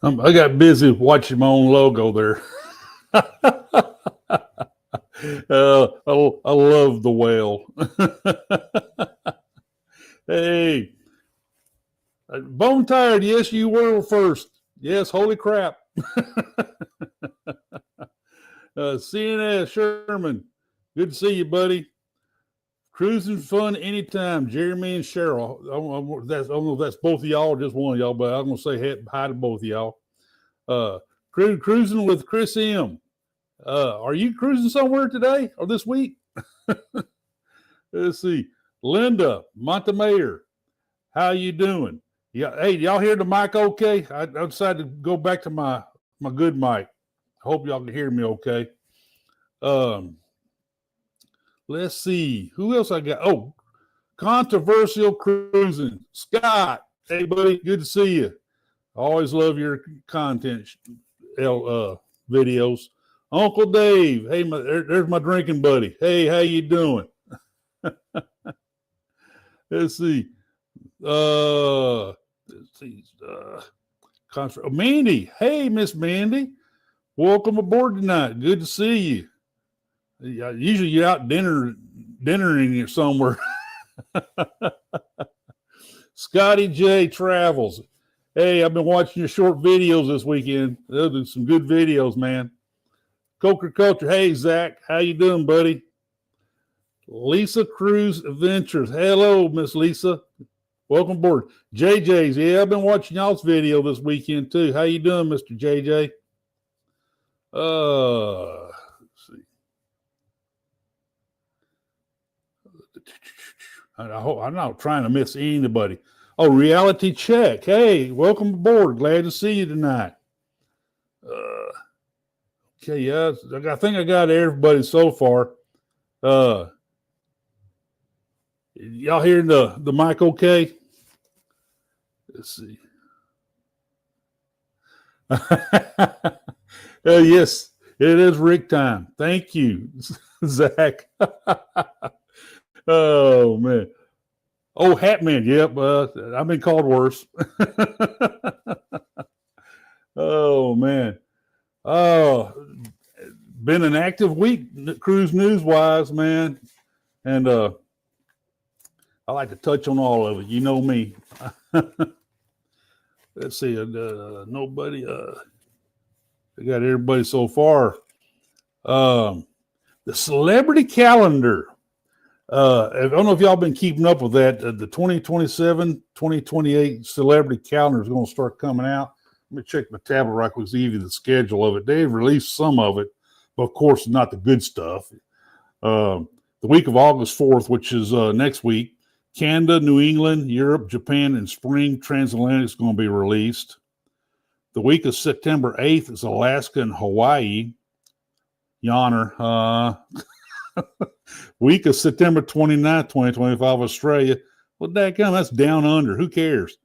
I got busy watching my own logo there. I love the whale. Hey, bone tired. Yes, you were first. Yes, holy crap. CNS Sherman, good to see you, buddy. Cruising fun anytime. Jeremy and Cheryl. I don't know if that's both of y'all or just one of y'all, but I'm going to say hi to both of y'all. Cruising with Chris M. Are you cruising somewhere today or this week? Let's see. Linda Montemayor, how you doing? Yeah, hey, y'all hear the mic okay? I decided to go back to my good mic. I hope y'all can hear me okay. Let's see. Who else I got? Oh, Controversial Cruising. Scott. Hey, buddy. Good to see you. I always love your content videos. Uncle Dave. Hey, there's my drinking buddy. Hey, how you doing? Let's see. Mandy. Hey, Miss Mandy. Welcome aboard tonight. Good to see you. Usually you're out dinnering somewhere. Scotty J Travels. Hey, I've been watching your short videos this weekend. Those are some good videos, man. Coker Culture. Hey, Zach. How you doing, buddy? Lisa Cruz Adventures. Hello, Miss Lisa. Welcome aboard. JJ's. Yeah, I've been watching y'all's video this weekend, too. How you doing, Mr. JJ? I'm not trying to miss anybody. Oh, Reality Check. Hey, welcome aboard. Glad to see you tonight. Okay, yeah, I think I got everybody so far. Y'all hearing the mic okay? Let's see. Yes, it is Rick time. Thank you, Zach. Oh, man. Oh, Hatman. Yep. I've been called worse. Oh, man. Oh, been an active week, cruise news-wise, man. And I like to touch on all of it. You know me. Let's see. Nobody. I got everybody so far. The celebrity calendar. I don't know if y'all been keeping up with that. The 2027-2028 celebrity calendar is going to start coming out. Let me check my tablet right quick to give you the schedule of it. They've released some of it, but of course not the good stuff. The week of August 4th, which is next week, Canada, New England, Europe, Japan, and spring transatlantic is going to be released. The week of September 8th is Alaska and Hawaii. Yonner. Week of September 29th, 2025, Australia. Well, dadgum, that's down under. Who cares?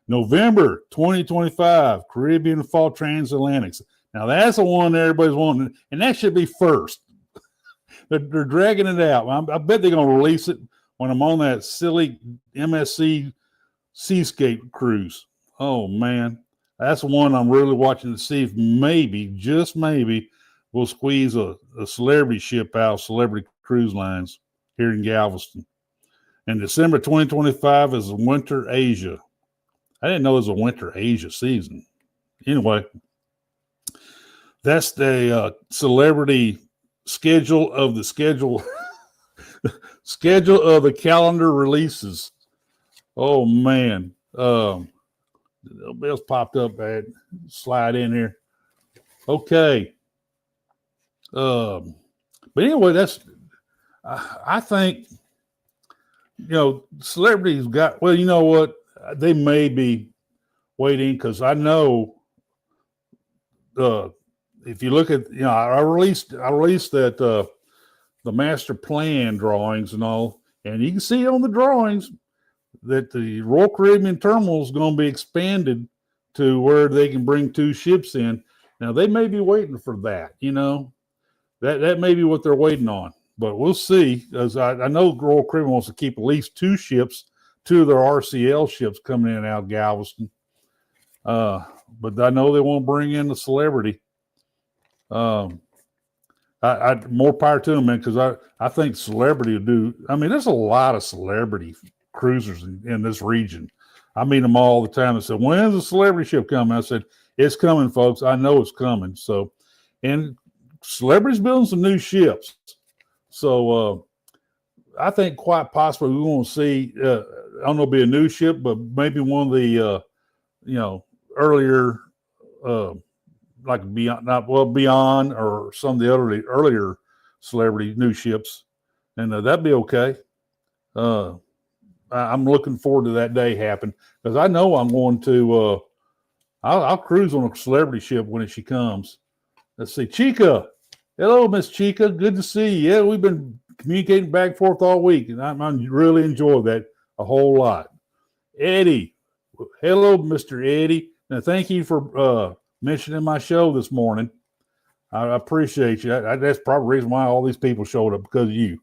November 2025, Caribbean Fall Transatlantics. Now, that's the one everybody's wanting, and that should be first. They're dragging it out. I bet they're going to release it when I'm on that silly MSC Seascape cruise. Oh, man. That's the one I'm really watching to see if maybe, just maybe, we'll squeeze a celebrity ship out, Celebrity Cruise Lines here in Galveston. And December 2025 is Winter Asia. I didn't know it was a Winter Asia season. Anyway, that's the celebrity schedule of the schedule of the calendar releases. Oh, man. Bell's popped up. I had to slide in here. Okay. But anyway, that's, I think, celebrities got, well, you know what? They may be waiting because I know if you look at, I released that the master plan drawings and all, and you can see on the drawings that the Royal Caribbean terminal is going to be expanded to where they can bring 2 ships in. Now, they may be waiting for that, that may be what they're waiting on, but we'll see. As I know Royal Caribbean wants to keep at least 2 ships, 2 of their RCL ships coming in and out of Galveston. But I know they won't bring in the celebrity. I more power to them, man, because I think celebrity will do. I mean, there's a lot of celebrity cruisers in this region. I meet them all the time. They said, "When's the celebrity ship coming?" I said, "It's coming, folks. I know it's coming." So, and celebrities building some new ships. So I think quite possibly we won't see. I don't know, be a new ship, but maybe one of the earlier. Like Beyond or some of the earlier celebrity new ships, and that'd be okay. I'm looking forward to that day happen because I know I'm going to. I'll cruise on a celebrity ship when she comes. Let's see, Chica. Hello, Miss Chica. Good to see you. Yeah, we've been communicating back and forth all week, and I really enjoy that a whole lot. Eddie. Hello, Mr. Eddie. Now, thank you for mentioning my show this morning. I appreciate you. That's probably the reason why all these people showed up, because of you.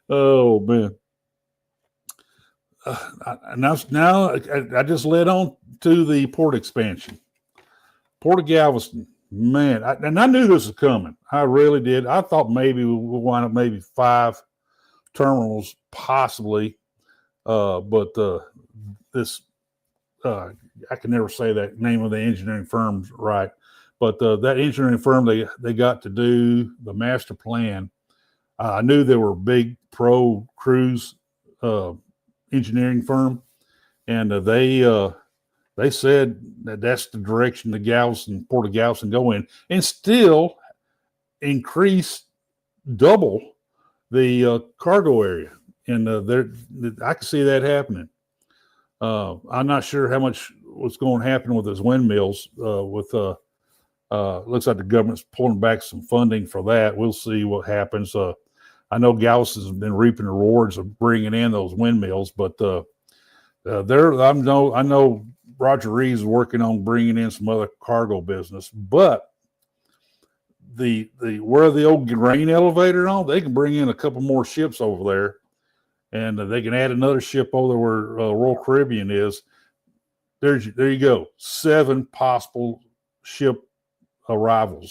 Oh, man. Now I just led on to the port expansion. Port of Galveston. Man, I knew this was coming. I really did. I thought maybe we'll wind up maybe 5 terminals, possibly. But this... I can never say that name of the engineering firm right, but that engineering firm, they got to do the master plan. I knew they were a big pro cruise engineering firm, and they said that that's the direction the Port of Galveston go in, and still increase double the cargo area, and I can see that happening. I'm not sure how much what's going to happen with those windmills. Looks like the government's pulling back some funding for that. We'll see what happens. I know Galveston's been reaping the rewards of bringing in those windmills, but I know Roger Reeves is working on bringing in some other cargo business. But where the old grain elevator on, they can bring in a couple more ships over there. And they can add another ship over where Royal Caribbean is. There you go. 7 possible ship arrival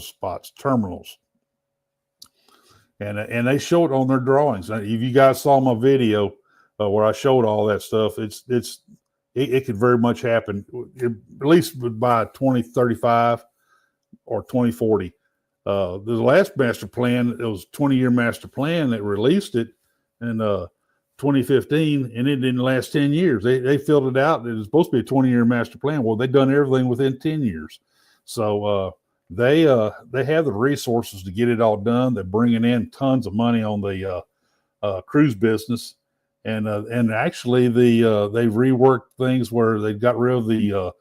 spots, terminals. And they show it on their drawings. If you guys saw my video where I showed all that stuff, it could very much happen, at least by 2035 or 2040. The last master plan, it was a 20-year master plan that released it in 2015, and it didn't last 10 years. They filled it out. It was supposed to be a 20-year master plan. Well, they've done everything within 10 years. So they have the resources to get it all done. They're bringing in tons of money on the cruise business, and actually they've reworked things where they got rid of the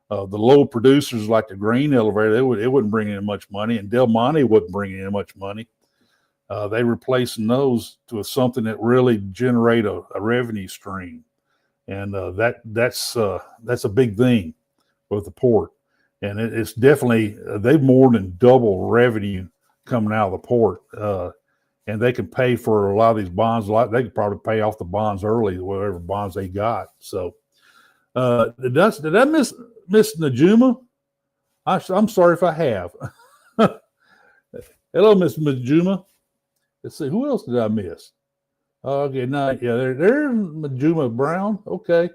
low producers like the grain elevator. It wouldn't bring in much money, and Del Monte wouldn't bring in much money. They replacing those to something that really generate a revenue stream, and that's a big thing with the port. And it's definitely they've more than double revenue coming out of the port, and they can pay for a lot of these bonds. They could probably pay off the bonds early, whatever bonds they got. So, did I miss Najuma? I'm sorry if I have. Hello, Miss Najuma. Let's see, who else did I miss? Okay, there's Majuma Brown. Okay,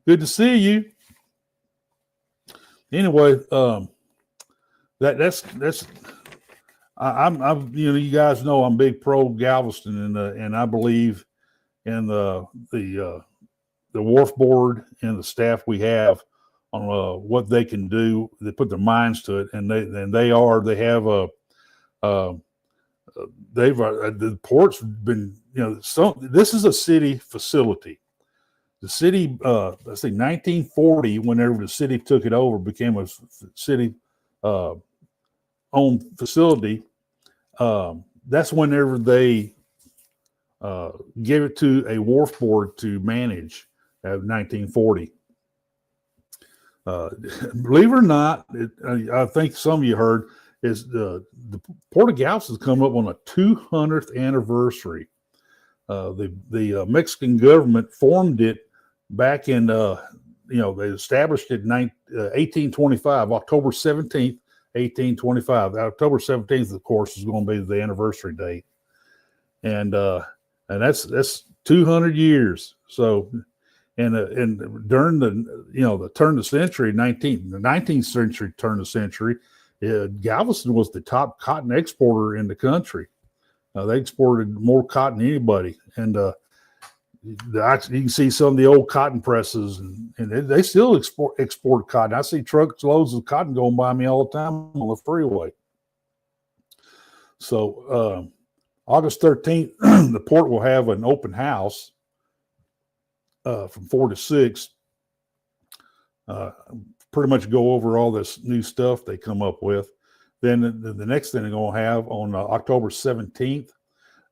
good to see you. Anyway, that's I'm you guys know I'm big pro Galveston, and I believe in the wharf board and the staff we have on what they can do. They put their minds to it, and they have a. The port's been, this is a city facility. The city, let's see, 1940, whenever the city took it over, became a city owned facility. That's whenever they gave it to a wharf board to manage at 1940. Believe it or not, I think some of you heard, is the Port of Galveston is coming up on a 200th anniversary. The Mexican government formed it back in they established it in 1825, October 17th, 1825. October 17th, of course, is going to be the anniversary date, and that's 200 years. So, and during the turn of the century, the 19th century turn of the century, Galveston was the top cotton exporter in the country. They exported more cotton than anybody, and you can see some of the old cotton presses, and they still export cotton. I see trucks loads of cotton going by me all the time on the freeway. So August 13th, the port will have an open house from 4 to 6. Pretty much go over all this new stuff they come up with. Then the next thing they're going to have on October 17th,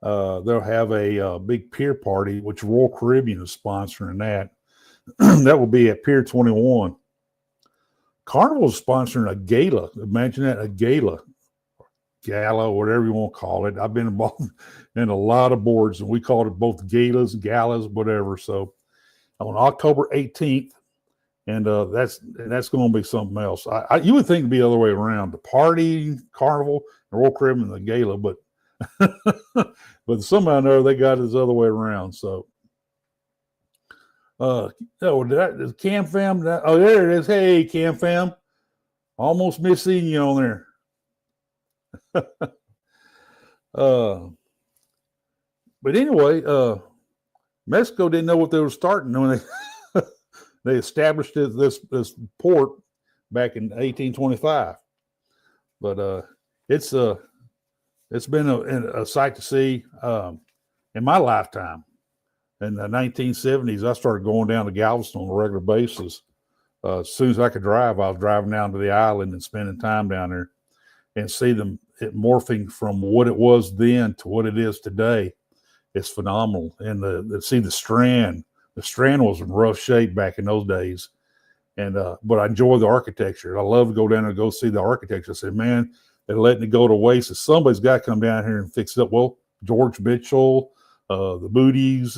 they'll have a big pier party, which Royal Caribbean is sponsoring that. That will be at Pier 21. Carnival is sponsoring a gala. Imagine that, a gala, whatever you want to call it. I've been involved in a lot of boards, and we called it both galas, whatever. So on October 18th, and that's going to be something else. You would think it'd be the other way around: the party, Carnival, the Royal Caribbean, the gala, but somehow or another they got it the other way around. So, is Cam Fam? Oh, there it is. Hey, Cam Fam, almost missed seeing you on there. But anyway, Mexico didn't know what they were starting when they established this port back in 1825. But it's been a sight to see in my lifetime. In the 1970s, I started going down to Galveston on a regular basis. As soon as I could drive, I was driving down to the island and spending time down there, and see it morphing from what it was then to what it is today. It's phenomenal. And see the Strand. The Strand was in rough shape back in those days, and but I enjoy the architecture. I love to go down and go see the architecture. I said, man, they're letting it go to waste. So somebody's got to come down here and fix it up. Well, George Mitchell, the Moody's,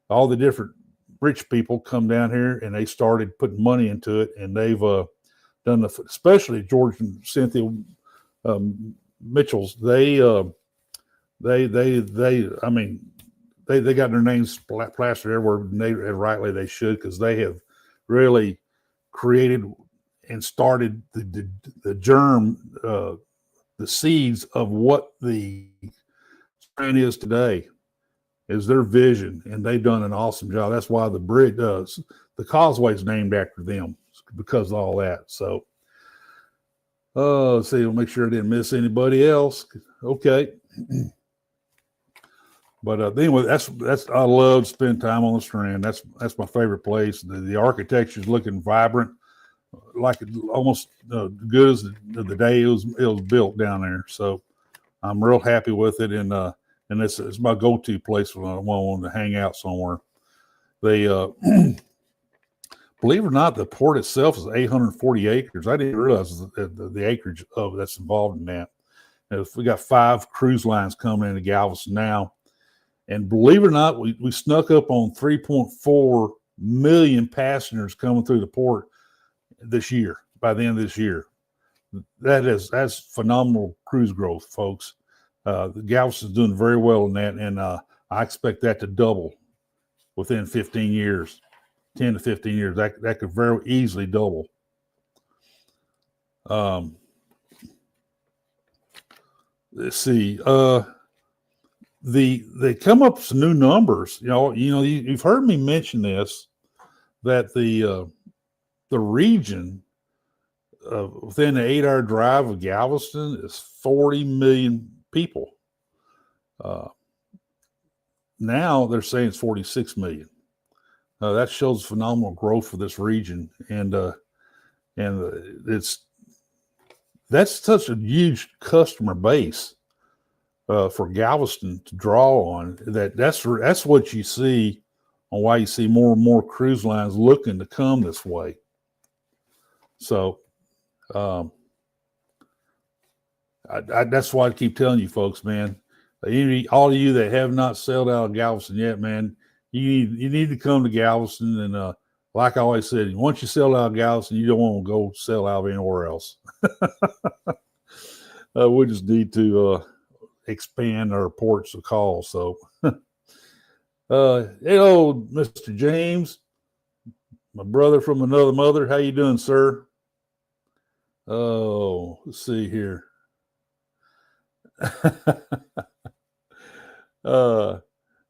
all the different rich people come down here, and they started putting money into it, and they've done especially George and Cynthia Mitchell's. They got their names plastered everywhere, and rightly they should, because they have really created and started the germ, the seeds of what the Strand is today. Is their vision, and they've done an awesome job. That's why the bridge, the causeway is named after them, because of all that. So, let's see, we'll make sure I didn't miss anybody else. Okay. But anyway, that's I love to spend time on the Strand. That's my favorite place. The architecture is looking vibrant, like it almost good as the day it was built down there. So I'm real happy with it, and it's my go-to place when I want to hang out somewhere. They believe it or not, the port itself is 840 acres. I didn't realize the acreage of that's involved in that. If we got 5 cruise lines coming into Galveston now. And believe it or not, we snuck up on 3.4 million passengers coming through the port this year, by the end of this year. That's phenomenal cruise growth, folks. The Galveston's doing very well in that, and I expect that to double within 15 years, 10 to 15 years. That could very easily double. Let's see. They come up with some new numbers. You've heard me mention this, that the region within the 8-hour drive of Galveston is 40 million people. Now they're saying it's 46 million. That shows phenomenal growth for this region, and that's such a huge customer base for Galveston to draw on. That's what you see on why you see more and more cruise lines looking to come this way. So that's why I keep telling you folks, man. All of you that have not sailed out of Galveston yet, man, you need to come to Galveston, and like I always said, once you sell out of Galveston, you don't want to go sell out anywhere else. We just need to expand our ports of call. So, hello, Mr. James, my brother from another mother. How you doing, sir? Oh, let's see here.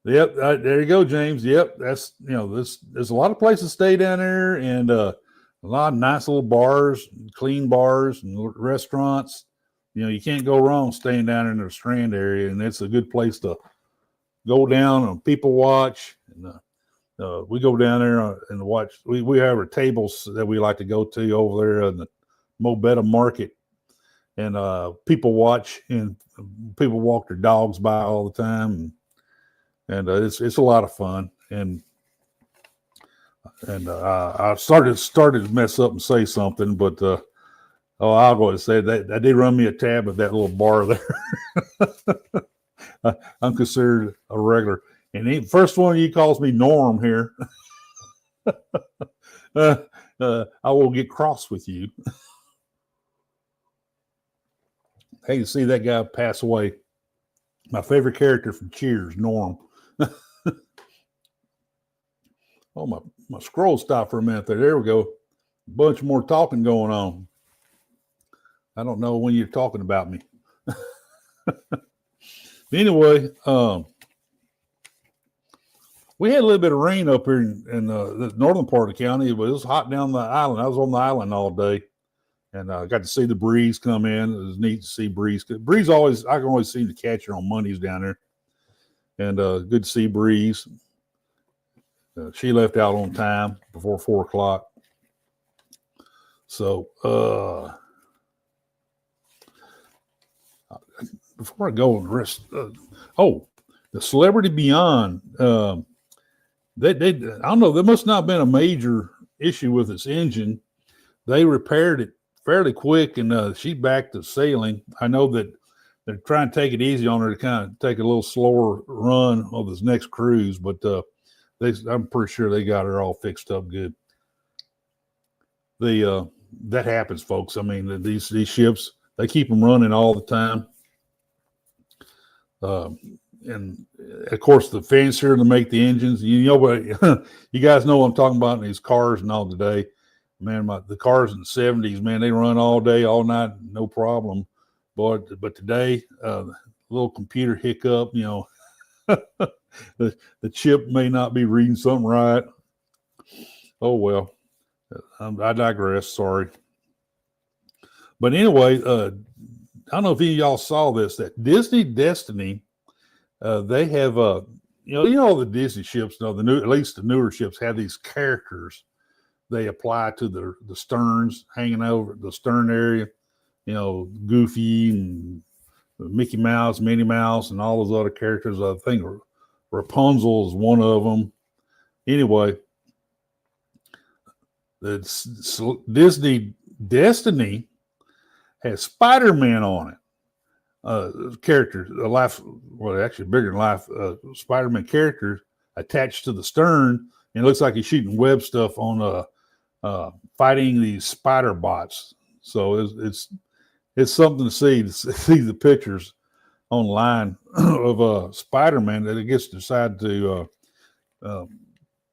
Yep, there you go, James. Yep, that's there's a lot of places to stay down there, and a lot of nice little bars, clean bars, and restaurants. You can't go wrong staying down in the Strand area, and it's a good place to go down and people watch. And we go down there and watch. We have our tables that we like to go to over there in the Mobetta Market, and people watch, and people walk their dogs by all the time, and it's a lot of fun. And I started to mess up and say something, but I'll go and say that they run me a tab at that little bar there. I'm considered a regular, and first one he calls me Norm here. I will get cross with you. Hey, to see that guy pass away. My favorite character from Cheers, Norm. Oh, my scroll stopped for a minute there. There we go. A bunch more talking going on. I don't know when you're talking about me. Anyway, we had a little bit of rain up here in the northern part of the county. It was hot down the island. I was on the island all day, and I got to see the breeze come in. It was neat to see breeze. Breeze I can always seem to catch her on Mondays down there, and good to see breeze. She left out on time before 4 o'clock. So before I go on the rest, the Celebrity Beyond. They I don't know. There must not have been a major issue with its engine. They repaired it fairly quick, and she's back to sailing. I know that they're trying to take it easy on her to kind of take a little slower run on this next cruise, but I'm pretty sure they got her all fixed up good. That happens, folks. I mean, these ships, they keep them running all the time. And of course, the fancier to make the engines. But you guys know what I'm talking about in these cars and all today. Man, the cars in the 70s, man, they run all day, all night, no problem. But today, little computer hiccup, the chip may not be reading something right. Oh, well, I digress. Sorry. But anyway, I don't know if any of y'all saw this, that Disney Destiny, they have, all the Disney ships, at least the newer ships have these characters they apply to the sterns hanging over the stern area, Goofy and Mickey Mouse, Minnie Mouse, and all those other characters. I think Rapunzel is one of them. Anyway, the Disney Destiny has Spider-Man on it. Characters, actually bigger than life, Spider-Man characters attached to the stern. And it looks like he's shooting web stuff on fighting these spider bots. So it's something to see the pictures online of Spider-Man that it gets decided to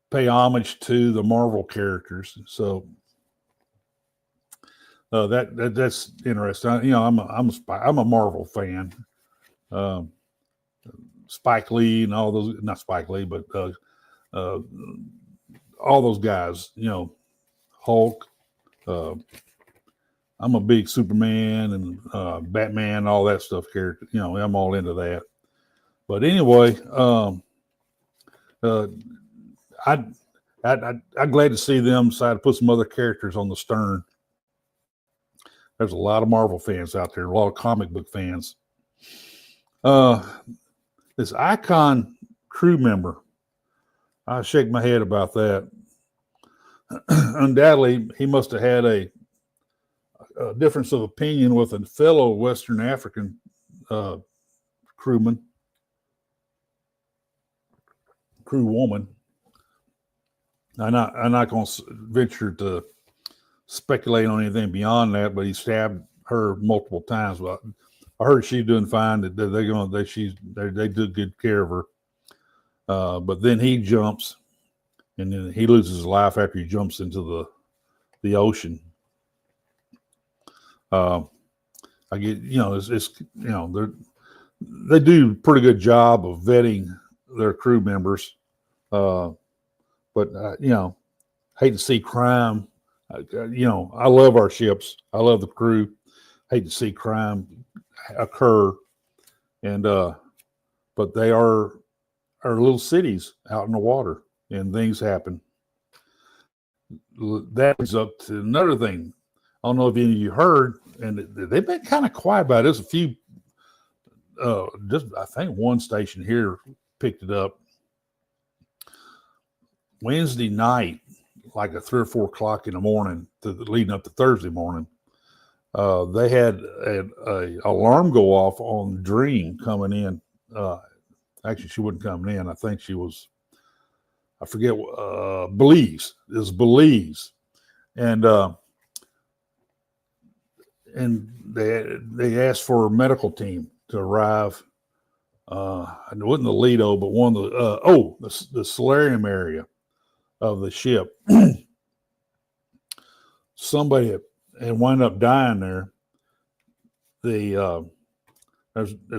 pay homage to the Marvel characters. So that's interesting. I'm a Marvel fan. Spike Lee and all those, not Spike Lee, but all those guys. Hulk. I'm a big Superman and Batman, all that stuff character. I'm all into that. But anyway, I'm glad to see them decide to put some other characters on the stern. There's a lot of Marvel fans out there, a lot of comic book fans. This Icon crew member, I shake my head about that. Undoubtedly, he must have had a difference of opinion with a fellow Western African crewwoman. I'm not going to venture to speculate on anything beyond that, but he stabbed her multiple times. But I heard she's doing fine. That they do good care of her. But then he jumps, and then he loses his life after he jumps into the ocean. I get, it's they do a pretty good job of vetting their crew members. But hate to see crime. I love our ships. I love the crew. Hate to see crime occur, and but they are little cities out in the water, and things happen. That is up to another thing. I don't know if any of you heard, and they've been kind of quiet about this. A few, I think one station here picked it up. Wednesday night, like at 3 or 4 o'clock in the morning, leading up to Thursday morning, they had an alarm go off on Dream coming in. Actually, she wasn't coming in. I think she was, I forget, Belize. It was Belize. And they asked for a medical team to arrive. It wasn't the Lido, but one of the solarium area of the ship. Somebody had wound up dying there. There's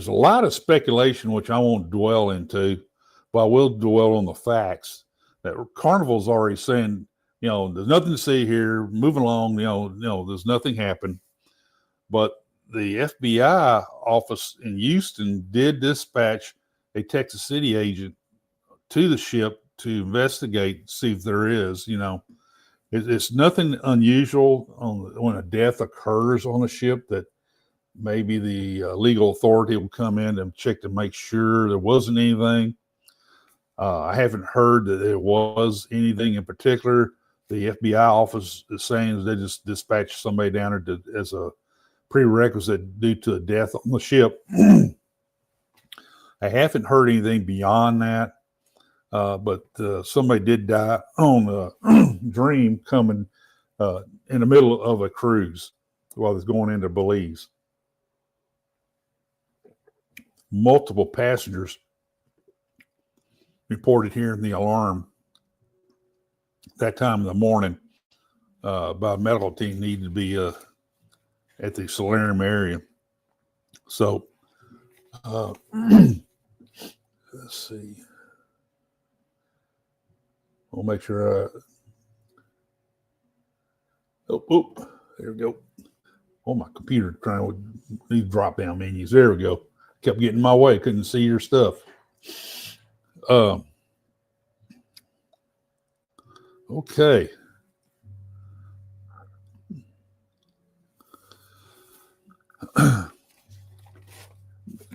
a lot of speculation, which I won't dwell into, but I will dwell on the facts that Carnival's already saying, there's nothing to see here, moving along, there's nothing happened. But the FBI office in Houston did dispatch a Texas City agent to the ship to investigate, see if there is, it's nothing unusual when a death occurs on a ship that maybe the legal authority will come in and check to make sure there wasn't anything. I haven't heard that there was anything in particular. The FBI office is saying they just dispatched somebody down there as a prerequisite due to a death on the ship. I haven't heard anything beyond that. But somebody did die on a Dream coming in the middle of a cruise while it's going into Belize. Multiple passengers reported hearing the alarm that time in the morning about a medical team needed to be at the solarium area. So let's see. We'll make sure. There we go. Oh, my computer trying with these drop down menus. There we go. Kept getting in my way. Couldn't see your stuff. Okay.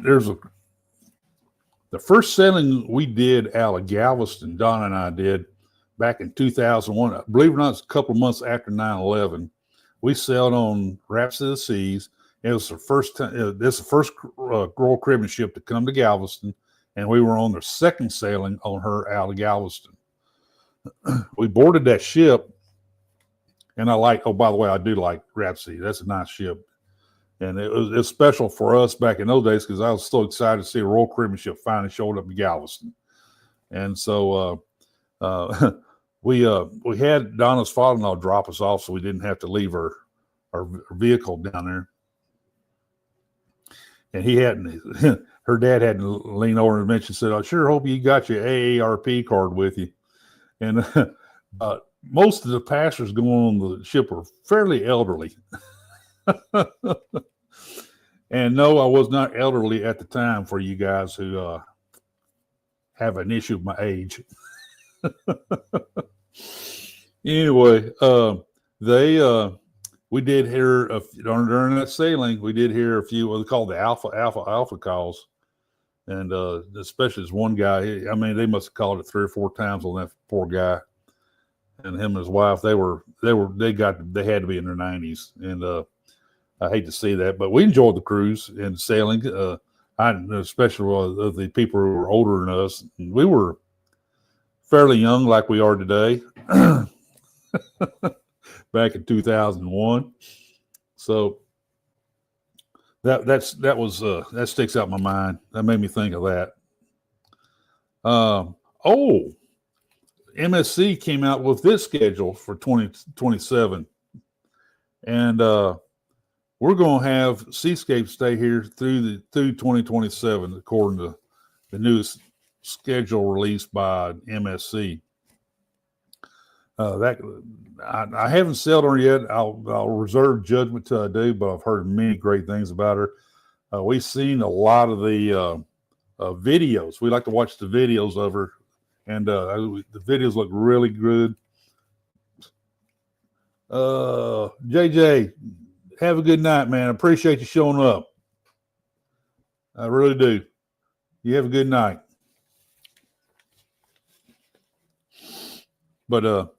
The first sailing we did out of Galveston, Don and I did back in 2001. Believe it or not, it's a couple of months after 9/11. We sailed on Rhapsody of the Seas. It was the first time. This is the first Royal Caribbean ship to come to Galveston, and we were on the second sailing on her out of Galveston. We boarded that ship, and oh, by the way, I do like Rhapsody. That's a nice ship. And it was special for us back in those days because I was so excited to see a Royal Caribbean ship finally showed up in Galveston. And so we had Donna's father-in-law drop us off so we didn't have to leave our vehicle down there. And her dad had to lean over and mention, said, I sure hope you got your AARP card with you. And most of the passengers going on the ship were fairly elderly. And no, I was not elderly at the time for you guys who have an issue with my age. Anyway, we did hear during that sailing, we did hear a few what they call the alpha calls. And especially this one guy, they must have called it 3 or 4 times on that poor guy. And him and his wife, they had to be in their 90s. And I hate to see that, but we enjoyed the cruise and sailing. Especially the people who were older than us. We were fairly young like we are today. Back in 2001. So that sticks out in my mind. That made me think of that. MSC came out with this schedule for 2027, and we're going to have Seascape stay here through 2027, according to the newest schedule released by MSC. I haven't sailed her yet. I'll reserve judgment till I do, but I've heard many great things about her. We've seen a lot of the videos. We like to watch the videos of her, and the videos look really good. JJ, have a good night, man. I appreciate you showing up. I really do. You have a good night. But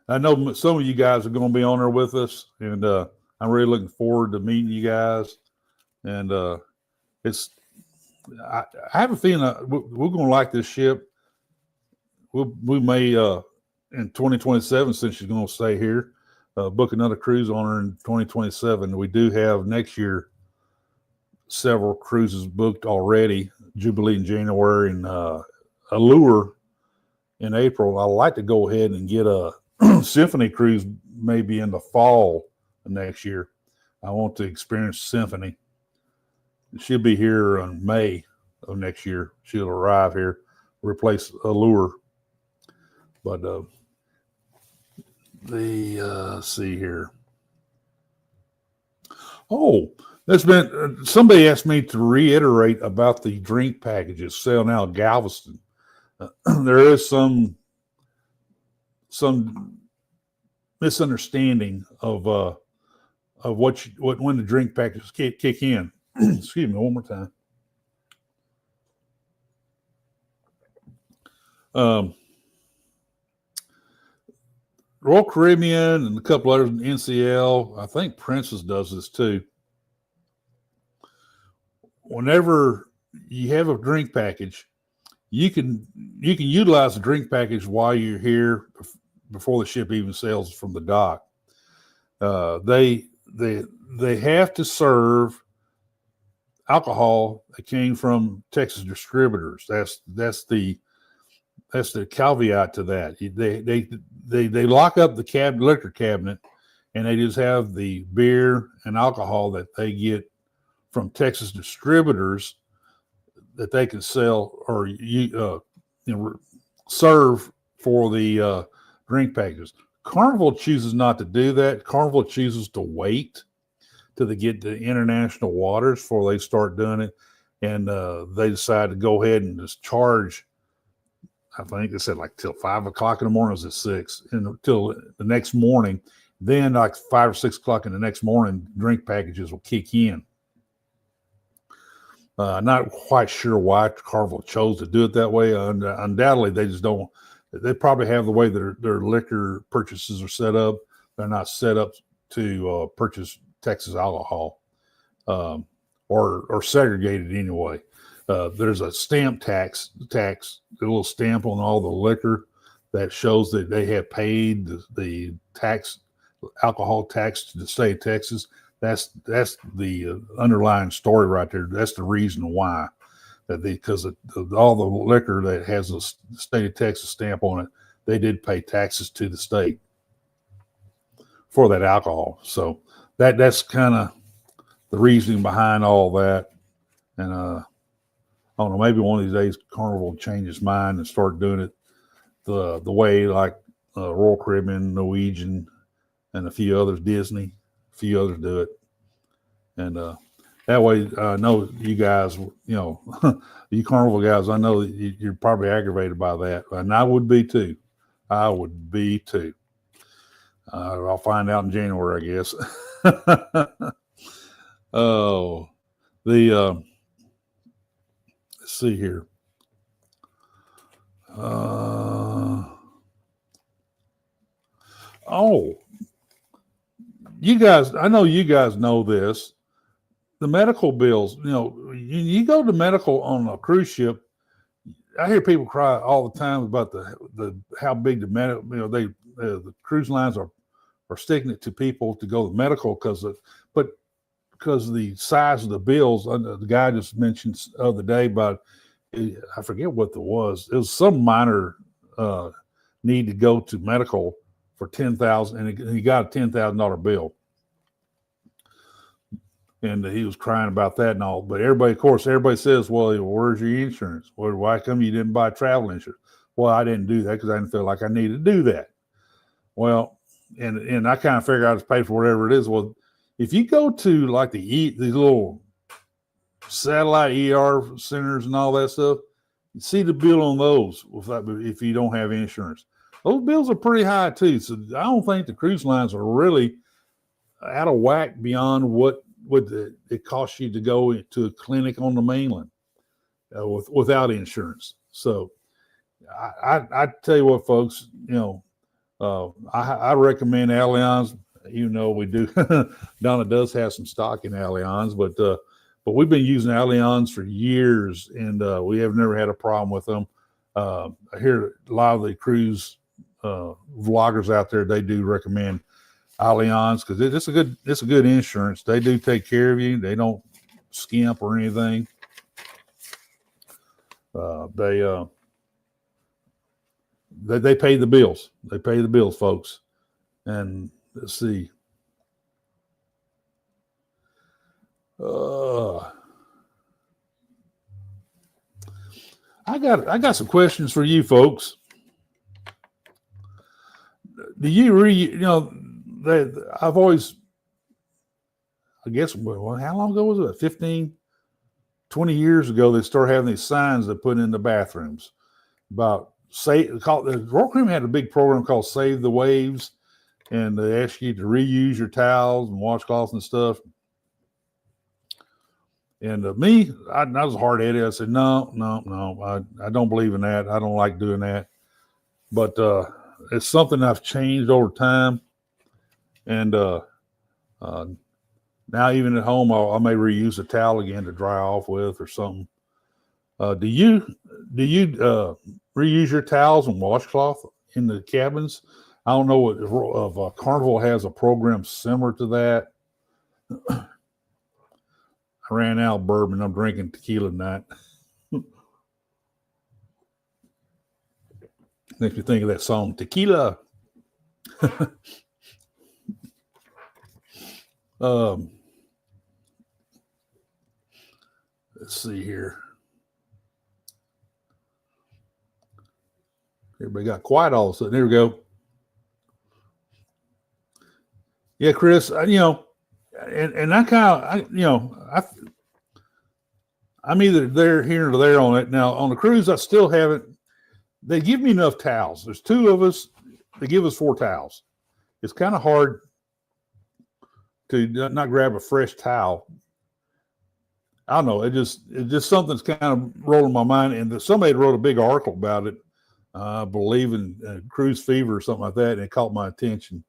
I know some of you guys are going to be on there with us, and I'm really looking forward to meeting you guys. And I have a feeling we're going to like this ship. We may in 2027, since she's going to stay here, book another cruise on her in 2027. We do have next year several cruises booked already. Jubilee in January and Allure in April. I'd like to go ahead and get a Symphony cruise maybe in the fall of next year. I want to experience Symphony. She'll be here in May of next year. She'll arrive here, replace Allure. But let's see here. Oh, there's been somebody asked me to reiterate about the drink packages selling out of Galveston. There is some misunderstanding of when the drink packages kick in. Excuse me, one more time. Royal Caribbean and a couple others, NCL. I think Princess does this too. Whenever you have a drink package, you can utilize the drink package while you're here before the ship even sails from the dock. They have to serve alcohol that came from Texas distributors. That's the caveat to that. They lock up the liquor cabinet, and they just have the beer and alcohol that they get from Texas distributors that they can sell or serve for the drink packages. Carnival chooses not to do that. Carnival chooses to wait till they get to international waters before they start doing it, and they decide to go ahead and just charge. I think they said like till 5 o'clock in the morning. It was at 6 until the next morning. Then like 5 or 6 o'clock in the next morning, drink packages will kick in. Not quite sure why Carnival chose to do it that way. Undoubtedly, they just don't. They probably have the way their liquor purchases are set up. They're not set up to purchase Texas alcohol or segregated anyway. There's a stamp tax, a little stamp on all the liquor that shows that they have paid the tax, alcohol tax to the state of Texas. That's the underlying story right there. That's the reason why. Because all the liquor that has a state of Texas stamp on it, they did pay taxes to the state for that alcohol. So that's kind of the reasoning behind all that. And I don't know, maybe one of these days Carnival will change its mind and start doing it the way like Royal Caribbean, Norwegian, and a few others, Disney, a few others do it. And that way, I know you guys, you Carnival guys, I know that you're probably aggravated by that. And I would be too. I'll find out in January, I guess. Oh, let's see here. You guys, I know you guys know this. The medical bills, you go to medical on a cruise ship, I hear people cry all the time about the how big the medical, the cruise lines are sticking it to people to go to medical because of the size of the bills. The guy just mentioned the other day about, I forget what it was some minor need to go to medical for $10,000, and he got a $10,000 bill. And he was crying about that and all. But everybody says, well, where's your insurance? Well, why come you didn't buy travel insurance? Well, I didn't do that because I didn't feel like I needed to do that. Well, and I kind of figure I just pay for whatever it is. Well, if you go to like these little satellite ER centers and all that stuff, you see the bill on those if you don't have insurance. Those bills are pretty high too. So I don't think the cruise lines are really out of whack beyond what it costs you to go to a clinic on the mainland without insurance. So I tell you what, folks, I recommend Allianz. Even though we do, Donna does have some stock in Allianz, but we've been using Allianz for years, and we have never had a problem with them. I hear a lot of the cruise vloggers out there, they do recommend Allianz because it's a good insurance. They do take care of you. They don't skimp or anything. They pay the bills. They pay the bills, folks. And let's see. I got some questions for you folks. Do you I've always, I guess, well, how long ago was it? 15, 20 years ago, they started having these signs they put in the bathrooms about the Royal Caribbean had a big program called Save the Waves, and they ask you to reuse your towels and washcloths and stuff. And me, I was hard-headed. I said, no, I don't believe in that. I don't like doing that. But it's something I've changed over time. And now even at home, I may reuse a towel again to dry off with or something. Do you reuse your towels and washcloth in the cabins? I don't know if Carnival has a program similar to that. I ran out of bourbon. I'm drinking tequila tonight. Makes me think of that song, Tequila. Let's see here. Everybody got quiet all of a sudden. There we go. Yeah, Chris, and I'm either there, here, or there on it. Now, on the cruise, I still haven't. They give me enough towels. There's 2 of us. They give us 4 towels. It's kind of hard to not grab a fresh towel. I don't know. It's just something that's kind of rolling my mind. And somebody wrote a big article about it, I believe in cruise fever or something like that, and it caught my attention.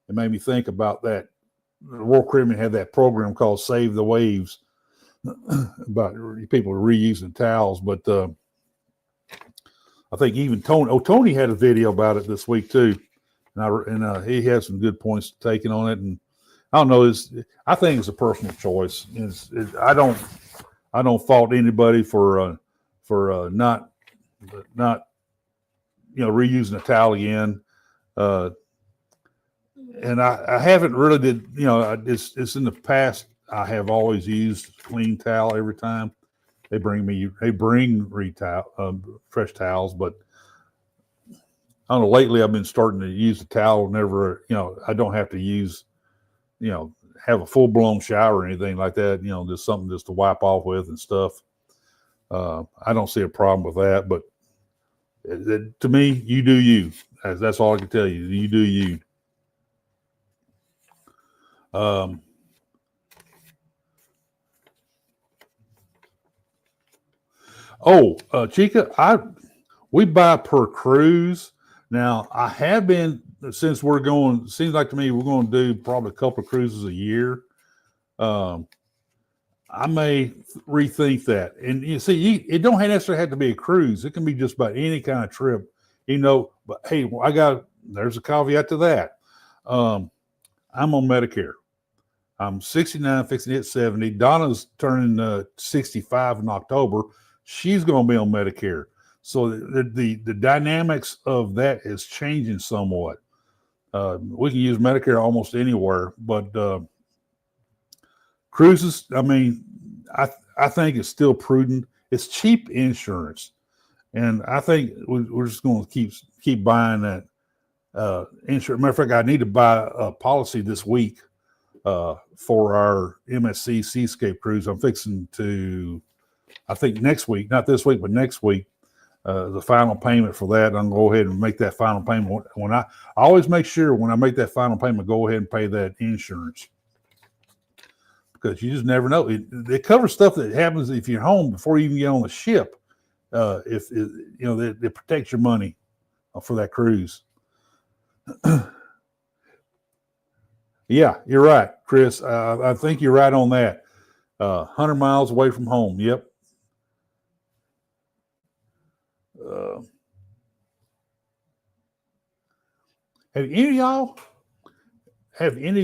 It made me think about that. The Royal Caribbean had that program called Save the Waves about people reusing towels. But I think even Tony had a video about it this week too, and he had some good points taken on it. And I don't know, I think it's a personal choice. I don't fault anybody for not reusing a towel again. And I haven't really did, it's in the past. I have always used clean towel every time they bring fresh towels, but I don't know, lately I've been starting to use the towel. Never, I don't have to use, have a full blown shower or anything like that. Just something just to wipe off with and stuff. I don't see a problem with that, but to me, you do you. That's all I can tell you. You do you. Chica, we buy per cruise. Now I have been, since we're going, it seems like to me we're going to do probably a couple of cruises a year. I may rethink that. And you see, it don't necessarily have to be a cruise. It can be just about any kind of trip, But hey, there's a caveat to that. I'm on Medicare. I'm 69, fixing to hit 70. Donna's turning 65 in October. She's going to be on Medicare. So the dynamics of that is changing somewhat. We can use Medicare almost anywhere, but cruises, I think it's still prudent. It's cheap insurance, and I think we're just going to keep buying that insurance. Matter of fact, I need to buy a policy this week for our MSC Seascape cruise. I'm fixing to, I think next week, not this week, but next week, the final payment for that. I'm going to go ahead and make that final payment. When I always make sure when I make that final payment, go ahead and pay that insurance, because you just never know. It covers stuff that happens if you're home before you even get on the ship. It protects your money for that cruise. Yeah, you're right, Chris. I think you're right on that. 100 miles away from home. Yep. Have any of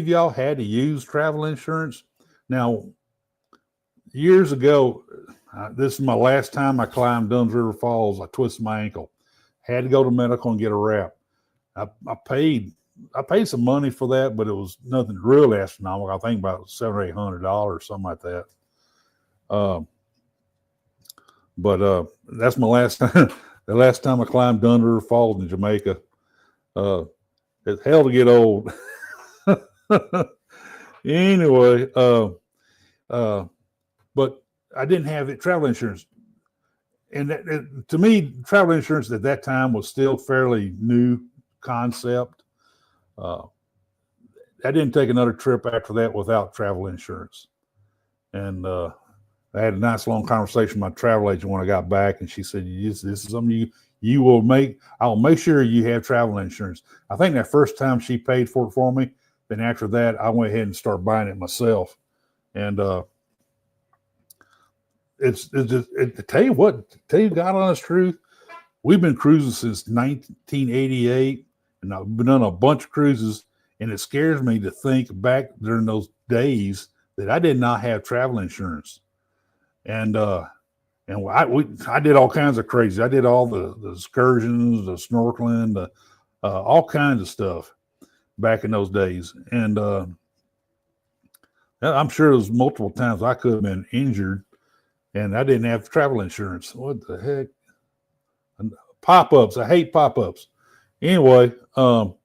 y'all had to use travel insurance? Now, years ago, this is my last time I climbed Dunn's River Falls. I twisted my ankle. Had to go to medical and get a wrap. I paid some money for that, but it was nothing really astronomical. I think about $700 or $800, something like that. But that's my last time. The last time I climbed Dunn's River Falls in Jamaica. It's hell to get old. Anyway, but I didn't have travel insurance. And to me, travel insurance at that time was still fairly new concept. I didn't take another trip after that without travel insurance. And I had a nice long conversation with my travel agent when I got back, and she said, "This is something you will make. I'll make sure you have travel insurance." I think that first time she paid for it for me. Then after that, I went ahead and started buying it myself. And it's just, to tell you God honest truth, we've been cruising since 1988, and I've been on a bunch of cruises, and it scares me to think back during those days that I did not have travel insurance. And I did all kinds of crazy. I did all the excursions, the snorkeling, all kinds of stuff back in those days. And I'm sure there was multiple times I could have been injured, and I didn't have travel insurance. What the heck? Pop-ups. I hate pop-ups. Anyway, but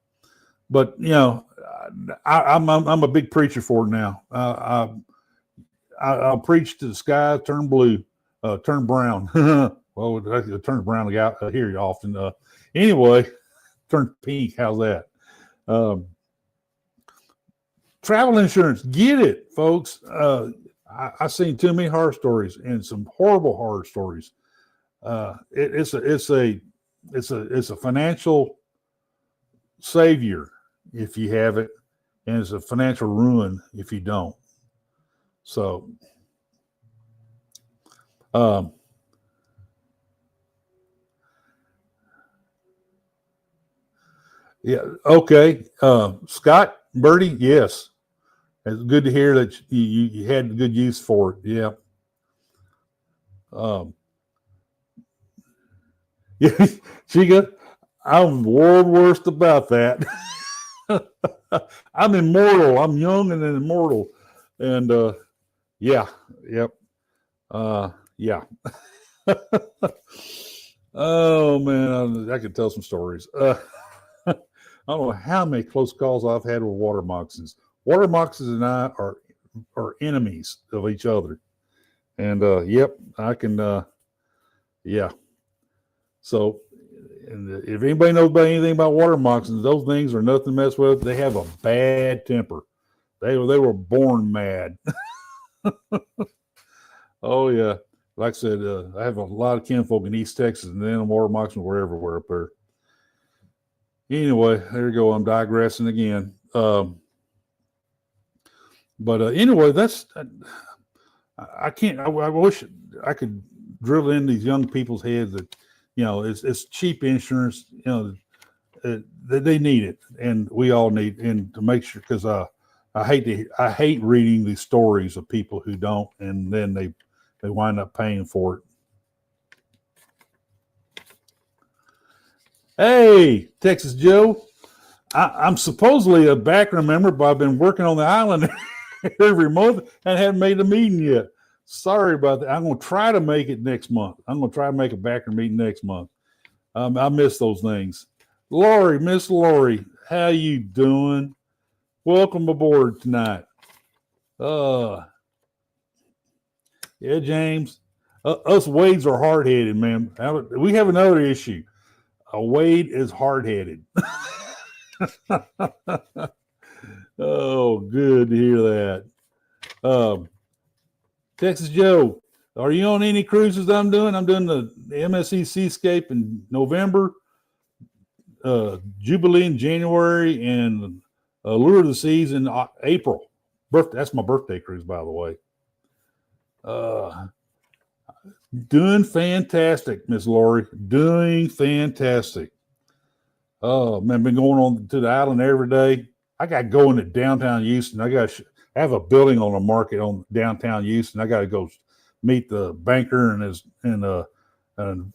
I'm a big preacher for it now. I'll preach to the sky, turn blue, turn brown. Well, it turns brown here often. Anyway, turn pink. How's that? Travel insurance, get it, folks. I've seen too many horror stories, and some horrible horror stories. It's a financial savior if you have it, and it's a financial ruin if you don't. So, yeah, okay. Scott, Birdie, yes. It's good to hear that you had good use for it. Yeah. Yeah, Chica, I'm world worst about that. I'm immortal. I'm young and immortal. And yeah, yep. Yeah. Oh man, I could tell some stories. I don't know how many close calls I've had with water moccasins. Water moccasins and I are enemies of each other. And yep, I can yeah. So, and if anybody knows about anything about water moccasins, those things are nothing to mess with. They have a bad temper. They were born mad. Oh yeah, like I said, I have a lot of kinfolk in East Texas, and then water moccasins were everywhere up there. Anyway, there you go. I'm digressing again. But anyway, I can't. I wish I could drill in these young people's heads that it's cheap insurance. That they need it, and we all need, and to make sure, because I hate reading these stories of people who don't, and then they wind up paying for it. Hey, Texas Joe, I'm supposedly a backroom member, but I've been working on the island every month and haven't made a meeting yet. Sorry about that. I'm going to try to make it next month. I'm going to try to make a backroom meeting next month. I miss those things. Lori, Miss Lori, how you doing? Welcome aboard tonight. Yeah, James. Us Wades are hard-headed, man. We have another issue. A Wade is hard-headed. Oh, good to hear that. Texas Joe, are you on any cruises that I'm doing? I'm doing the MSC Seascape in November, Jubilee in January, and Lure of the Seas in April. That's my birthday cruise, by the way. Doing fantastic, Miss Lori. Doing fantastic. Oh, man, been going on to the island every day. I got going to downtown Houston. I have a building on the market on downtown Houston. I got to go meet the banker and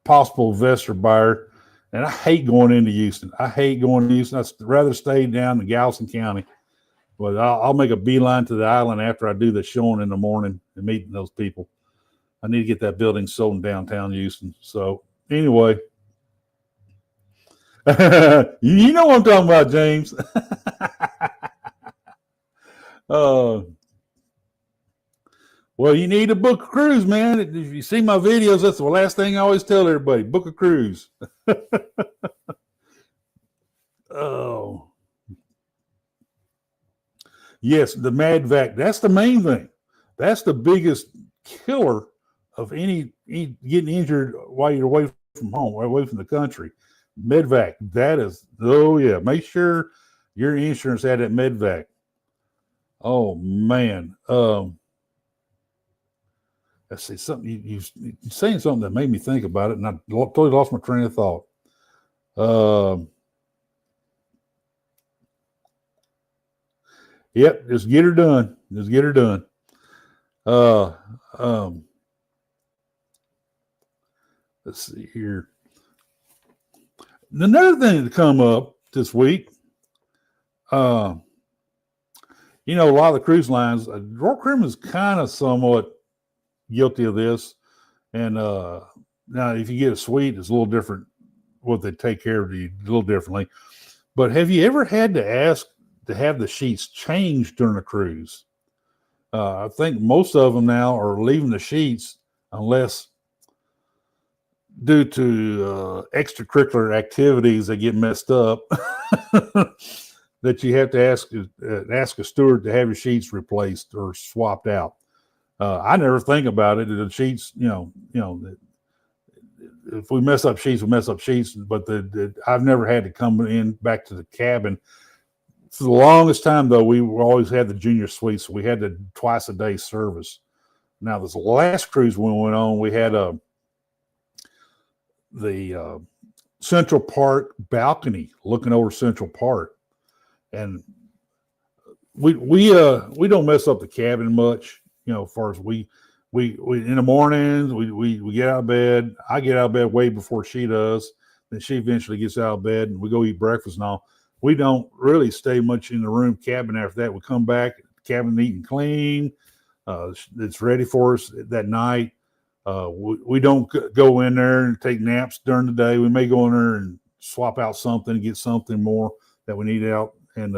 possible investor buyer. And I hate going into Houston. I'd rather stay down in Galveston County. But I'll make a beeline to the island after I do the showing in the morning and meeting those people. I need to get that building sold in downtown Houston. So anyway, you know what I'm talking about, James. Well, you need to book a cruise, man. If you see my videos, that's the last thing I always tell everybody: book a cruise. Oh, yes, the MedVac. That's the main thing. That's the biggest killer of any getting injured while you're away from home, or away from the country. MedVac. That is. Oh yeah. Make sure your insurance had that MedVac. Oh man. Let's see, something you're saying something that made me think about it, and I totally lost my train of thought. Yep, just get her done. Just get her done. Let's see here. Another thing to come up this week, a lot of the cruise lines, Royal Caribbean is kind of somewhat guilty of this. And now if you get a suite, it's a little different what they take care of you a little differently. But have you ever had to ask to have the sheets changed during a cruise? I think most of them now are leaving the sheets unless due to extracurricular activities that get messed up that you have to ask a steward to have your sheets replaced or swapped out. I never think about it. The sheets, if we mess up sheets, we mess up sheets. But I've never had to come in back to the cabin. For the longest time, though, we always had the junior suite, so we had the twice a day service. Now, this last cruise we went on, we had the Central Park balcony looking over Central Park, and we don't mess up the cabin much. As far as we in the mornings, we get out of bed. I get out of bed way before she does. Then she eventually gets out of bed, and we go eat breakfast and all. We don't really stay much in the room cabin after that. We come back, cabin neat and clean. It's ready for us that night. We don't go in there and take naps during the day. We may go in there and swap out something and get something more that we need out. And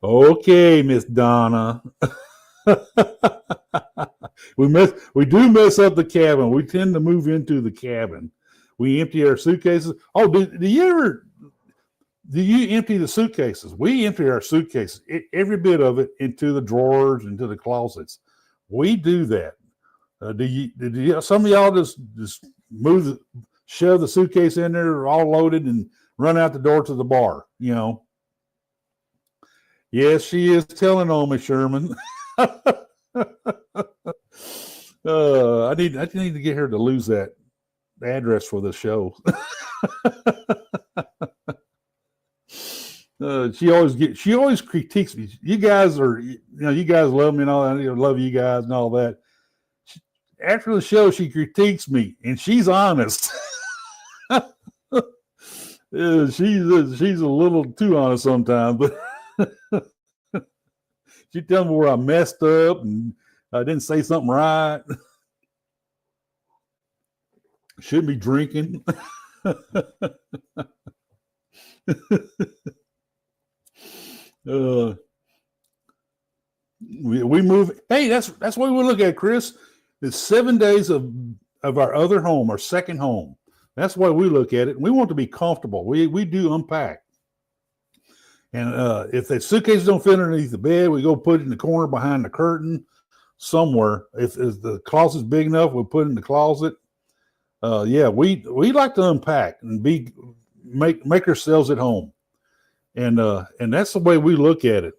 okay, Miss Donna. We do mess up the cabin. We tend to move into the cabin. We empty our suitcases. Oh, do you empty the suitcases? We empty our suitcases, every bit of it, into the drawers, into the closets. We do that. Some of y'all just shove the suitcase in there, all loaded, and run out the door to the bar? Yes, she is telling on me, Sherman. I need to get her to lose that address for the show. She always critiques me. You guys love me and all that. I love you guys and all that. After the show, she critiques me, and she's honest. She's a little too honest sometimes, but she tells me where I messed up and I didn't say something right. Should be drinking. We move. Hey, that's what we look at, Chris. It's 7 days of our other home, our second home. That's why we look at it. We want to be comfortable. We do unpack. And if the suitcases don't fit underneath the bed, we go put it in the corner behind the curtain somewhere. If the closet's big enough, we'll put it in the closet. We like to unpack and make ourselves at home. And that's the way we look at it.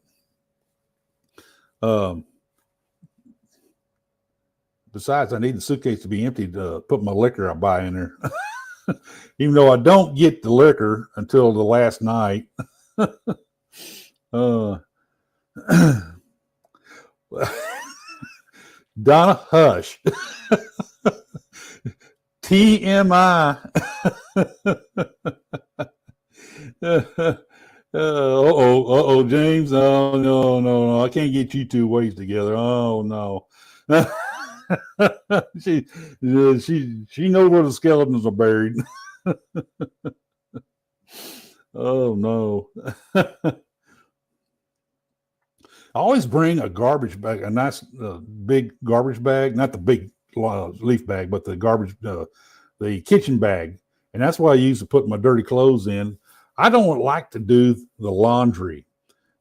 Besides, I need the suitcase to be empty to put my liquor I buy in there. Even though I don't get the liquor until the last night. Donna Hush. TMI. James. Oh, no. I can't get you two ways together. Oh, no. she knows where the skeletons are buried. Oh, no. I always bring a garbage bag, a nice big garbage bag, not the big leaf bag, but the garbage, the kitchen bag. And that's why I use to put my dirty clothes in. I don't like to do the laundry.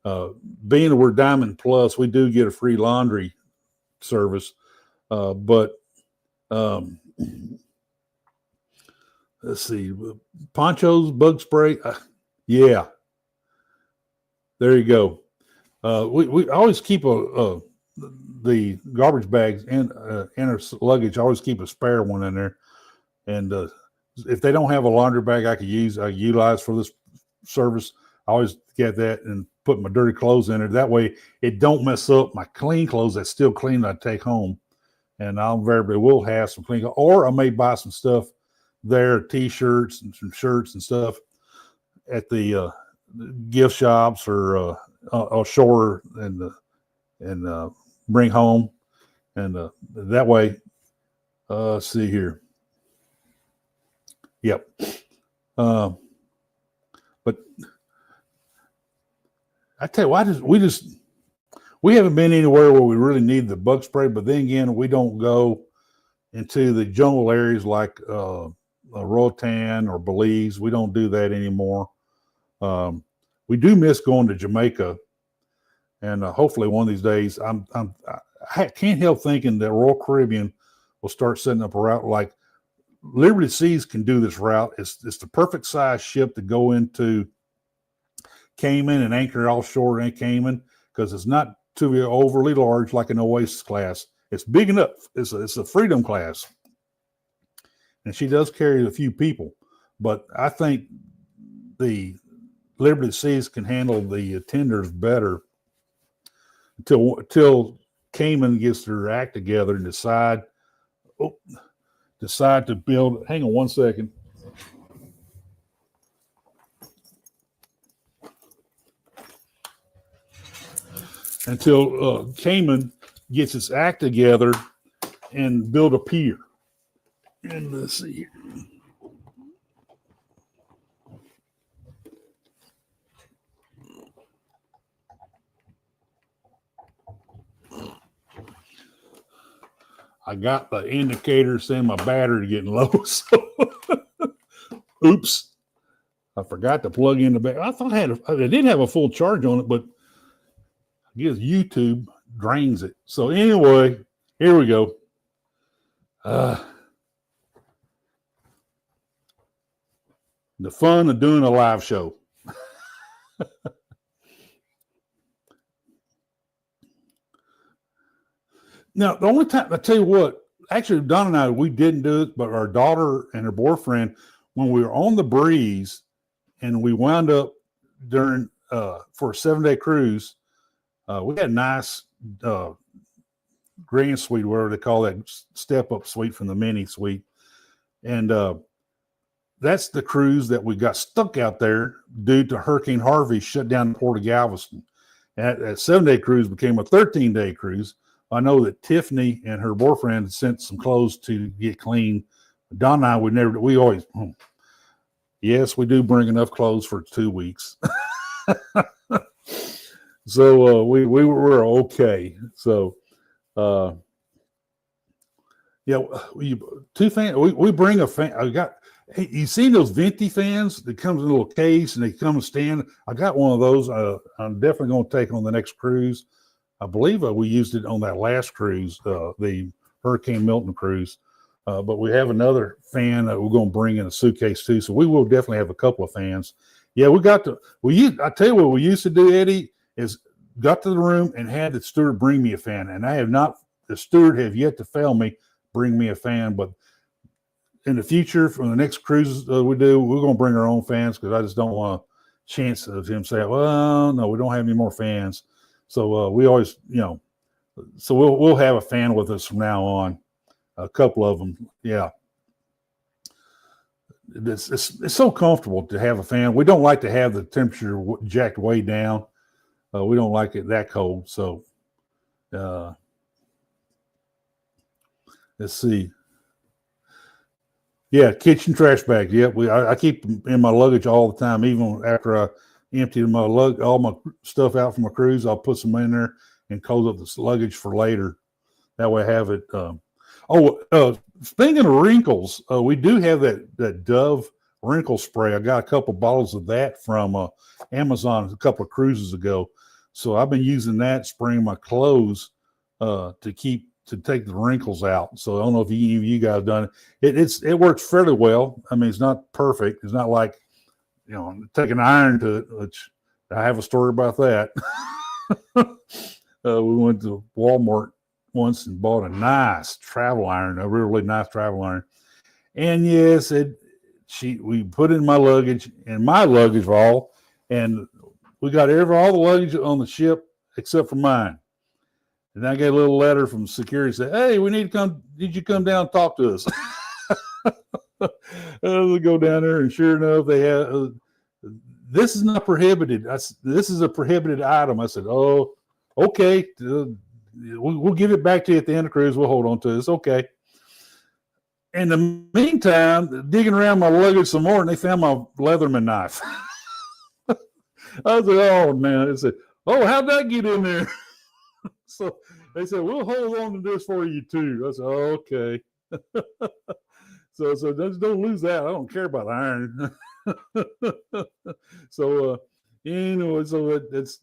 Being that we're Diamond Plus, we do get a free laundry service. But let's see, ponchos, bug spray. Yeah, there you go. We always keep the garbage bags in our luggage. I always keep a spare one in there. And if they don't have a laundry bag I utilize for this service, I always get that and put my dirty clothes in there. That way it don't mess up my clean clothes that's still clean that I take home. And I invariably will have some clean, or I may buy some stuff there, T-shirts and some shirts and stuff at the gift shops or shore and bring home. And that way, let's see here. Yep. But I tell you what, we haven't been anywhere where we really need the bug spray, but then again, we don't go into the jungle areas like Roatan or Belize. We don't do that anymore. We do miss going to Jamaica, and hopefully one of these days, I can't help thinking that Royal Caribbean will start setting up a route like Liberty Seas can do this route. It's the perfect size ship to go into Cayman and anchor offshore in Cayman because it's not too overly large like an Oasis class. It's big enough. It's a Freedom class, and she does carry a few people. But I think the Liberty Seas can handle the tenders better until Cayman gets their act together and decide to build. Hang on one second. Until Cayman gets its act together and build a pier. And let's see here. I got the indicator saying my battery getting low. So, oops. I forgot to plug in the back. I thought I did have a full charge on it, but I guess YouTube drains it. So anyway, here we go. The fun of doing a live show. Now, the only time I tell you what, actually, Don and I, we didn't do it, but our daughter and her boyfriend, when we were on the breeze, and we wound up during for a 7-day cruise, we had a nice grand suite, whatever they call that step up suite from the mini suite, and that's the cruise that we got stuck out there due to Hurricane Harvey shut down the Port of Galveston. That 7-day cruise became a 13-day cruise. I know that Tiffany and her boyfriend sent some clothes to get clean. Don and I would never. We always, yes, we do bring enough clothes for 2 weeks. So we were okay. So yeah, two fans. We bring a fan. I got. Hey, you seen those venti fans that comes in a little case and they come and stand? I got one of those. I'm definitely going to take it on the next cruise. I believe we used it on that last cruise, the Hurricane Milton cruise. But we have another fan that we're going to bring in a suitcase too. So we will definitely have a couple of fans. Yeah, I tell you what we used to do, Eddie, is got to the room and had the steward bring me a fan. And the steward have yet to fail me, bring me a fan. But in the future, from the next cruises we do, we're going to bring our own fans because I just don't want a chance of him saying, well, no, we don't have any more fans. So we always, so we'll have a fan with us from now on, a couple of them. Yeah. It's so comfortable to have a fan. We don't like to have the temperature jacked way down. We don't like it that cold. So let's see. Yeah, kitchen trash bags. Yep, I keep them in my luggage all the time. Even after I empty all my stuff out from a cruise, I'll put some in there and close up the luggage for later. That way, I have it. Speaking of wrinkles, we do have that Dove wrinkle spray. I got a couple bottles of that from Amazon a couple of cruises ago. So I've been using that, spraying my clothes to take the wrinkles out. So I don't know if any of you guys have done it. It works fairly well. I mean, it's not perfect. It's not like, take an iron to it, which I have a story about that. We went to Walmart once and bought a nice travel iron, a really nice travel iron. And yes, we put it in my luggage all, and we got all the luggage on the ship except for mine. And I get a little letter from security saying, hey, we need to come. Did you come down and talk to us? We go down there, and sure enough, they have, this is not prohibited. This is a prohibited item. I said, oh, okay. We'll give it back to you at the end of the cruise. We'll hold on to it. It's okay. In the meantime, digging around my luggage some more, and they found my Leatherman knife. I was like, oh, man. They said, oh, how'd that get in there? So they said, we'll hold on to this for you, too. I said, oh, okay. So just don't lose that. I don't care about iron. So, so that's,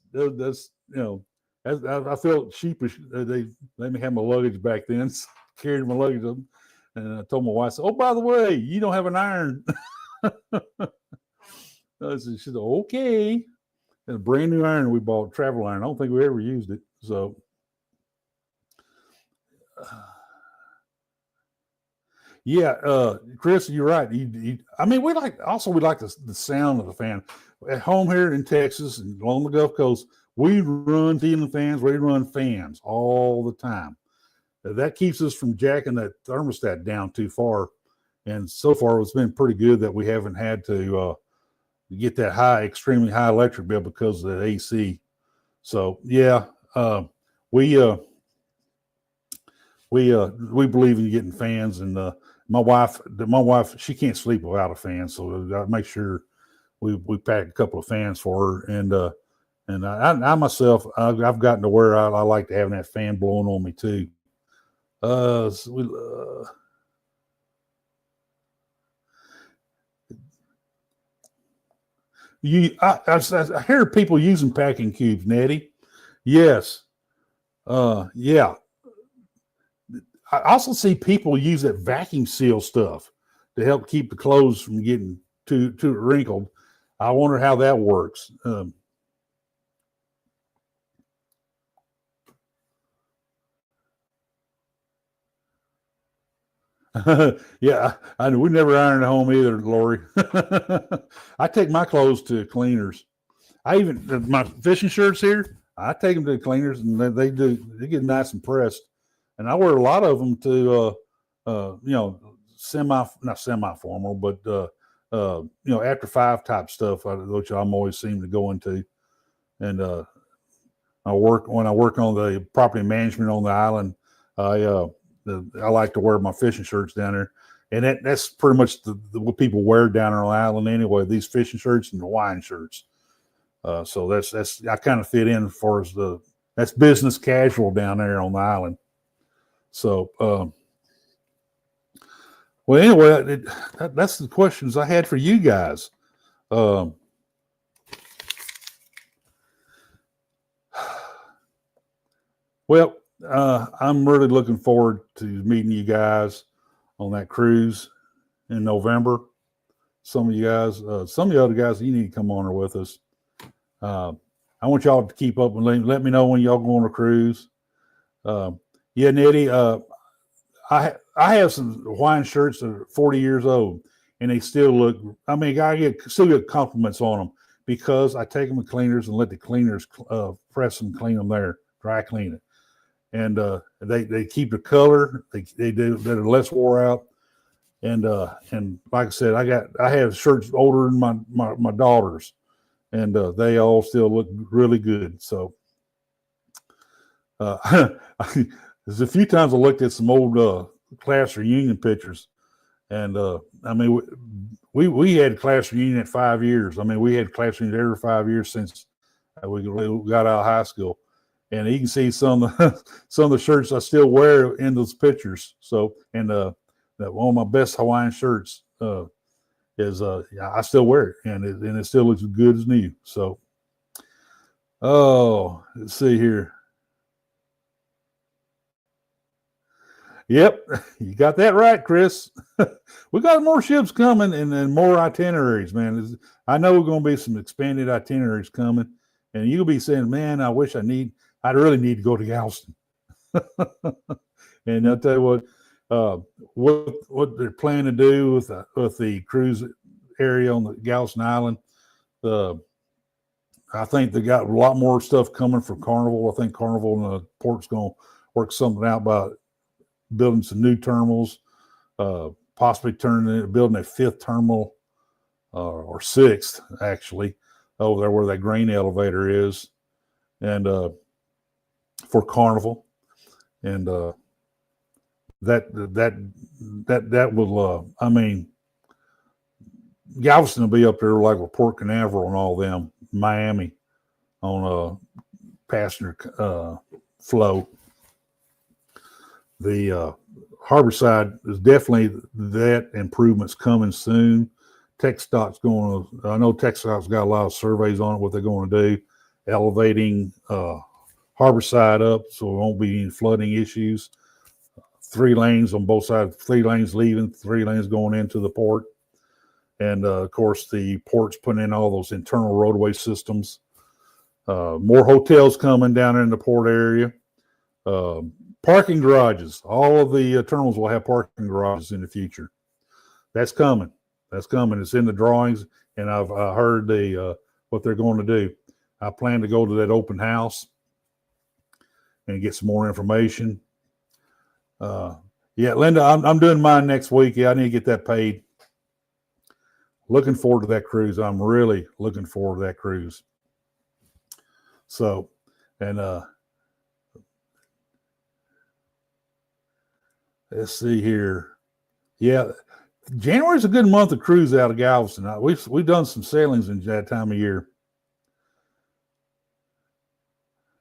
I felt sheepish. They let me have my luggage back then, carried my luggage up, and I told my wife, oh, by the way, you don't have an iron. She said, okay. And a brand new iron we bought, travel iron. I don't think we ever used it. So, yeah, Chris, you're right. I mean, we like the sound of the fan. At home here in Texas and along the Gulf Coast, we run ceiling fans. We run fans all the time. That keeps us from jacking that thermostat down too far. And so far, it's been pretty good that we haven't had to get that extremely high electric bill because of that AC. So yeah, we believe in getting fans, and my wife, she can't sleep without a fan, so we got to make sure we pack a couple of fans for her. And I myself, I've gotten to where I like to have that fan blowing on me too. I hear people using packing cubes, Nettie. Yes. Yeah. I also see people use that vacuum seal stuff to help keep the clothes from getting too wrinkled. I wonder how that works. Yeah, I we never iron at home either, Lori. I take my clothes to cleaners. I even my fishing shirts here. I take them to the cleaners, and they get nice and pressed. And I wear a lot of them to not semi formal, but after five type stuff, which I'm always seem to go into. And when I work on the property management on the island, I like to wear my fishing shirts down there, and that's pretty much what people wear down there on the island anyway. These fishing shirts and Hawaiian shirts. So that's I kind of fit in as far as that's business casual down there on the island. So well, anyway, that's the questions I had for you guys. Well, I'm really looking forward to meeting you guys on that cruise in November. Some of you guys, some of the other guys, you need to come on there with us. I want y'all to keep up and let me know when y'all go on a cruise. Yeah, Nettie, I have some Hawaiian shirts that are 40 years old, and they still look. I mean, I still get compliments on them because I take them to cleaners and let the cleaners press them, clean them there, dry clean it. And they keep the color. They're less wore out. And like I said, I have shirts older than my daughters, and they all still look really good. So there's a few times I looked at some old class reunion pictures, and I mean we had class reunion at 5 years. I mean we had class reunion every 5 years since we got out of high school. And you can see some of the shirts I still wear in those pictures. So, and that one of my best Hawaiian shirts is I still wear it, and it still looks as good as new. So, let's see here. Yep, you got that right, Chris. We got more ships coming and more itineraries, man. I know we're going to be some expanded itineraries coming, and you'll be saying, "Man, I'd really need to go to Galveston." And I'll tell you what they're planning to do with the cruise area on the Galveston Island. I think they got a lot more stuff coming from Carnival. I think Carnival and the port's going to work something out by building some new terminals, possibly building a fifth terminal or sixth, actually, over there where that grain elevator is, and for Carnival, and that will I mean Galveston will be up there like with Port Canaveral and all them, Miami on passenger flow. The Harborside is definitely that improvement's coming soon. TxDOT's I know TxDOT's got a lot of surveys on it, what they're going to do, elevating Harborside up so there won't be any flooding issues. 3 lanes on both sides, 3 lanes leaving, 3 lanes going into the port. And of course, the port's putting in all those internal roadway systems. More hotels coming down in the port area. Parking garages. All of the terminals will have parking garages in the future. That's coming. That's coming. It's in the drawings, and I've heard what they're going to do. I plan to go to that open house and get some more information. Yeah, Linda, I'm doing mine next week. Yeah, I need to get that paid. Looking forward to that cruise. I'm really looking forward to that cruise. So, and let's see here. Yeah, January is a good month to cruise out of Galveston. We've done some sailings in that time of year.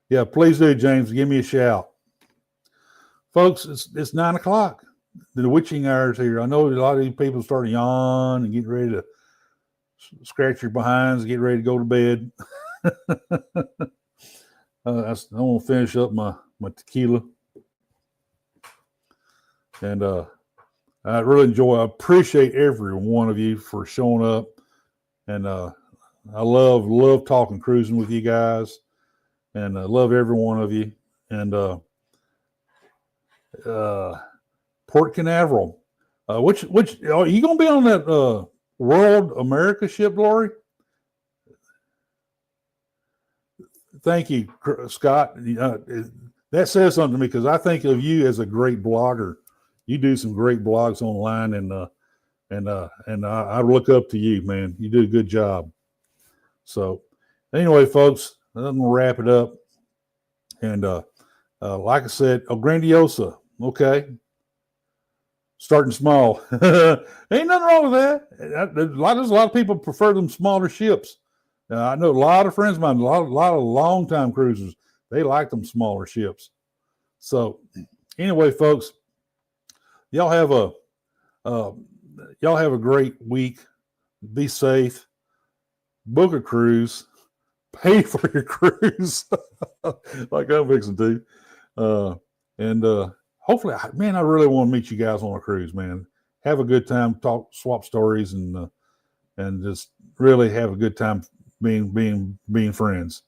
Yeah, please do, James. Give me a shout. Folks, it's 9 o'clock. The witching hours here. I know a lot of these people start to yawn and get ready to scratch your behinds, get ready to go to bed. I want to finish up my tequila. And I really I appreciate every one of you for showing up. And I love talking cruising with you guys. And I love every one of you. And Port Canaveral. Which are you gonna be on that World America ship, Lori? Thank you, Scott. That says something to me because I think of you as a great blogger. You do some great blogs online, and I look up to you, man. You do a good job. So, anyway, folks, I'm gonna wrap it up. And like I said, El Grandiosa, okay. Starting small, ain't nothing wrong with that. There's a lot of people prefer them smaller ships. I know a lot of friends of mine, a lot of long-time cruisers, they like them smaller ships. So, anyway, folks, y'all have a great week. Be safe. Book a cruise. Pay for your cruise, like I'm fixing to. And hopefully, man, I really want to meet you guys on a cruise, man. Have a good time, talk, swap stories, and just really have a good time being friends.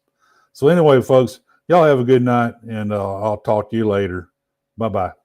So anyway, folks, y'all have a good night, and I'll talk to you later. Bye-bye.